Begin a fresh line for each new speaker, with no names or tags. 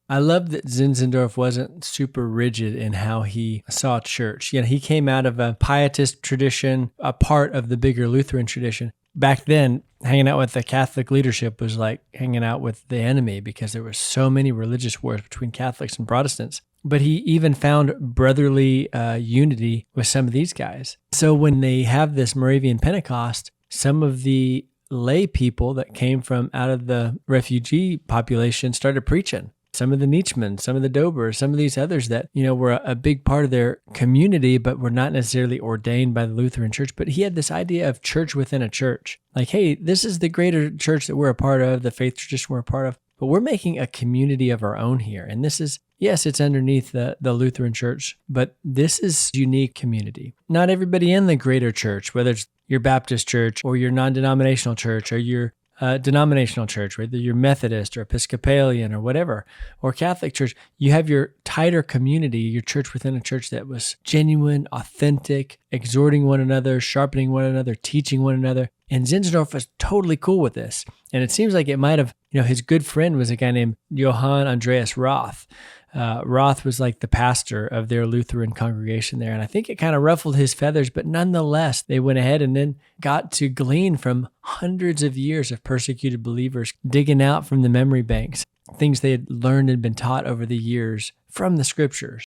I love that Zinzendorf wasn't super rigid in how he saw church. He came out of a pietist tradition, a part of the bigger Lutheran tradition. Back then, hanging out with the Catholic leadership was like hanging out with the enemy because there were so many religious wars between Catholics and Protestants. But he even found brotherly unity with some of these guys. So when they have this Moravian Pentecost, some of the lay people that came from out of the refugee population started preaching. Some of the Nietzschemen, some of the Dobers, some of these others that, were a big part of their community, but were not necessarily ordained by the Lutheran Church. But he had this idea of church within a church. Like, hey, this is the greater church that we're a part of, the faith tradition we're a part of, but we're making a community of our own here. And this is, yes, it's underneath the Lutheran Church, but this is unique community. Not everybody in the greater church, whether it's your Baptist church or your non-denominational church or your denominational church, whether you're Methodist or Episcopalian or whatever, or Catholic church, you have your tighter community, your church within a church that was genuine, authentic, exhorting one another, sharpening one another, teaching one another. And Zinzendorf was totally cool with this. And it seems like it might have, his good friend was a guy named Johann Andreas Roth. Roth was like the pastor of their Lutheran congregation there. And I think it kind of ruffled his feathers, but nonetheless, they went ahead and then got to glean from hundreds of years of persecuted believers, digging out from the memory banks, things they had learned and been taught over the years from the scriptures.